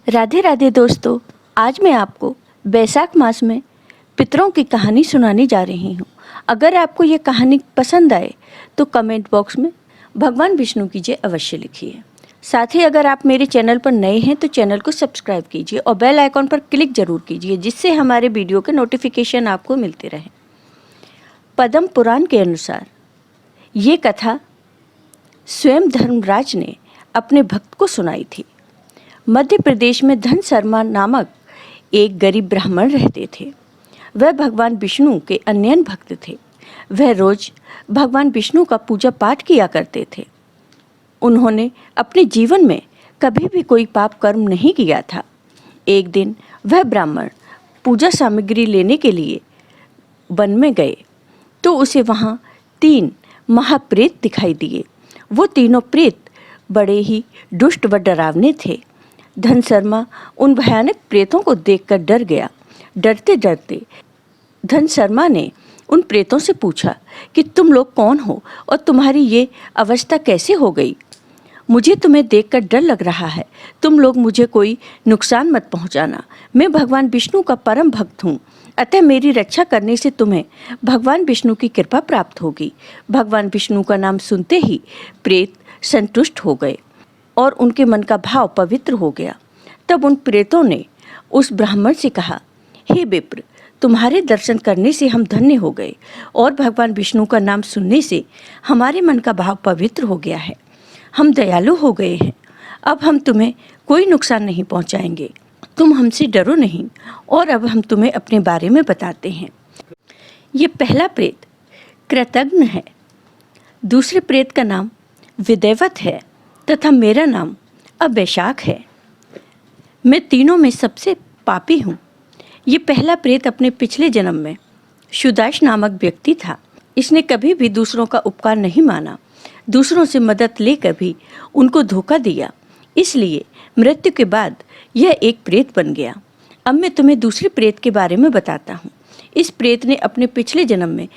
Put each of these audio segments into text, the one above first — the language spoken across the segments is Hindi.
राधे राधे दोस्तों, आज मैं आपको बैसाख मास में पितरों की कहानी सुनाने जा रही हूँ। अगर आपको ये कहानी पसंद आए तो कमेंट बॉक्स में भगवान विष्णु की जय अवश्य लिखिए। साथ ही अगर आप मेरे चैनल पर नए हैं तो चैनल को सब्सक्राइब कीजिए और बेल आइकॉन पर क्लिक जरूर कीजिए, जिससे हमारे वीडियो के नोटिफिकेशन आपको मिलते रहें। पद्म पुराण के अनुसार ये कथा स्वयं धर्मराज ने अपने भक्त को सुनाई थी। मध्य प्रदेश में धन शर्मा नामक एक गरीब ब्राह्मण रहते थे। वह भगवान विष्णु के अनन्य भक्त थे। वह रोज भगवान विष्णु का पूजा पाठ किया करते थे। उन्होंने अपने जीवन में कभी भी कोई पाप कर्म नहीं किया था। एक दिन वह ब्राह्मण पूजा सामग्री लेने के लिए वन में गए तो उसे वहाँ 3 महाप्रेत दिखाई दिए। वो तीनों प्रेत बड़े ही दुष्ट व डरावने थे। धन शर्मा उन भयानक प्रेतों को देखकर डर गया। डरते डरते धन शर्मा ने उन प्रेतों से पूछा कि तुम लोग कौन हो और तुम्हारी ये अवस्था कैसे हो गई? मुझे तुम्हें देखकर डर लग रहा है। तुम लोग मुझे कोई नुकसान मत पहुंचाना। मैं भगवान विष्णु का परम भक्त हूँ, अतः मेरी रक्षा करने से तुम्हें भगवान विष्णु की कृपा प्राप्त होगी। भगवान विष्णु का नाम सुनते ही प्रेत संतुष्ट हो गए और उनके मन का भाव पवित्र हो गया। तब उन प्रेतों ने उस ब्राह्मण से कहा, हे विप्र, तुम्हारे दर्शन करने से हम धन्य हो गए और भगवान विष्णु का नाम सुनने से हमारे मन का भाव पवित्र हो गया है। हम दयालु हो गए हैं। अब हम तुम्हें कोई नुकसान नहीं पहुंचाएंगे। तुम हमसे डरो नहीं। और अब हम तुम्हें अपने बारे में बताते हैं। ये पहला प्रेत कृतघ्न है, दूसरे प्रेत का नाम विदैवत है तथा मेरा नाम अवैशाख है। मैं तीनों में सबसे पापी हूँ। ये पहला प्रेत अपने पिछले जन्म में सुदाश नामक व्यक्ति था। इसने कभी भी दूसरों का उपकार नहीं माना, दूसरों से मदद लेकर भी उनको धोखा दिया। इसलिए मृत्यु के बाद यह एक प्रेत बन गया। अब मैं तुम्हें दूसरे प्रेत के बारे में बताता हूँ। इस प्रेत ने अपने पिछले जन्म में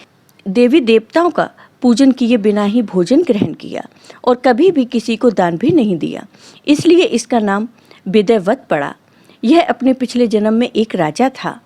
देवी देवताओं का पूजन किए बिना ही भोजन ग्रहण किया और कभी भी किसी को दान भी नहीं दिया, इसलिए इसका नाम विदैवत पड़ा। यह अपने पिछले जन्म में एक राजा था।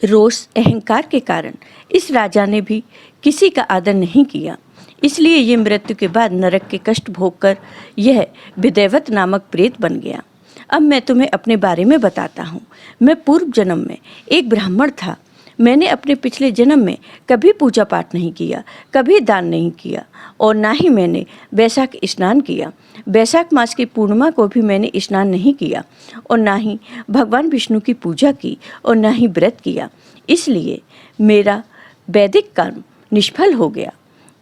रोष अहंकार के कारण इस राजा ने भी किसी का आदर नहीं किया, इसलिए ये मृत्यु के बाद नरक के कष्ट भोगकर यह विदैवत नामक प्रेत बन गया। अब मैं तुम्हें अपने बारे में बताता हूँ। मैं पूर्व जन्म में एक ब्राह्मण था। मैंने अपने पिछले जन्म में कभी पूजा पाठ नहीं किया, कभी दान नहीं किया और ना ही मैंने बैसाख स्नान किया। बैसाख मास की पूर्णिमा को भी मैंने स्नान नहीं किया और ना ही भगवान विष्णु की पूजा की और ना ही व्रत किया। इसलिए मेरा वैदिक कर्म निष्फल हो गया।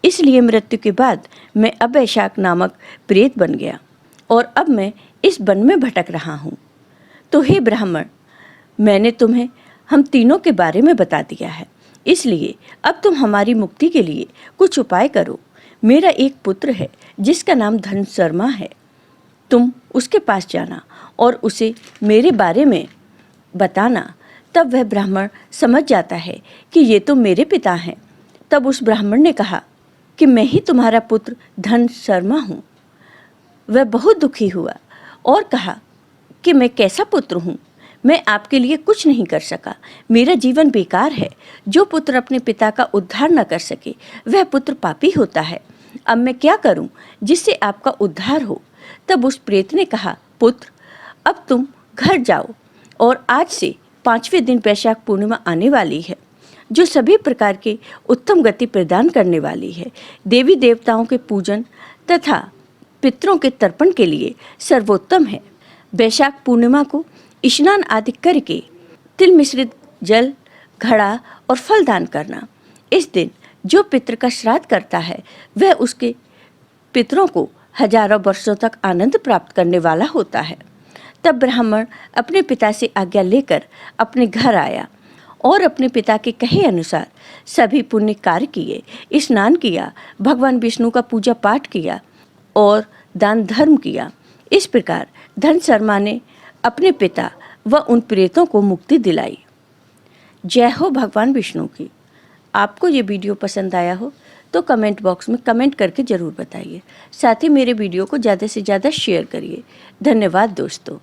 इसलिए मृत्यु के बाद मैं अवैशाख नामक प्रेत बन गया और अब मैं इस वन में भटक रहा हूँ। तो हे ब्राह्मण, मैंने तुम्हें हम तीनों के बारे में बता दिया है, इसलिए अब तुम हमारी मुक्ति के लिए कुछ उपाय करो। मेरा एक पुत्र है जिसका नाम धन शर्मा है। तुम उसके पास जाना और उसे मेरे बारे में बताना। तब वह ब्राह्मण समझ जाता है कि ये तो मेरे पिता हैं। तब उस ब्राह्मण ने कहा कि मैं ही तुम्हारा पुत्र धन शर्मा हूँ। वह बहुत दुखी हुआ और कहा कि मैं कैसा पुत्र हूँ, मैं आपके लिए कुछ नहीं कर सका। मेरा जीवन बेकार है। जो पुत्र अपने पिता का उद्धार न कर सके वह पुत्र पापी होता है। अब मैं क्या करूं जिससे आपका उद्धार हो? तब उस प्रेत ने कहा, पुत्र, अब तुम घर जाओ और आज से 5वें दिन बैसाख पूर्णिमा आने वाली है, जो सभी प्रकार के उत्तम गति प्रदान करने वाली है। देवी देवताओं के पूजन तथा पितरों के तर्पण के लिए सर्वोत्तम है। बैसाख पूर्णिमा को स्नान आदि करके तिल मिश्रित जल, घड़ा और फल दान करना। इस दिन जो पितृ का श्राद्ध करता है वह उसके पितरों को हजारों वर्षों तक आनंद प्राप्त करने वाला होता है। तब ब्राह्मण अपने पिता से आज्ञा लेकर अपने घर आया और अपने पिता के कहे अनुसार सभी पुण्य कार्य किए, स्नान किया, भगवान विष्णु का पूजा पाठ किया और दान धर्म किया। इस प्रकार धन शर्मा ने अपने पिता व उन प्रेतों को मुक्ति दिलाई। जय हो भगवान विष्णु की। आपको ये वीडियो पसंद आया हो तो कमेंट बॉक्स में कमेंट करके ज़रूर बताइए। साथ ही मेरे वीडियो को ज़्यादा से ज़्यादा शेयर करिए। धन्यवाद दोस्तों।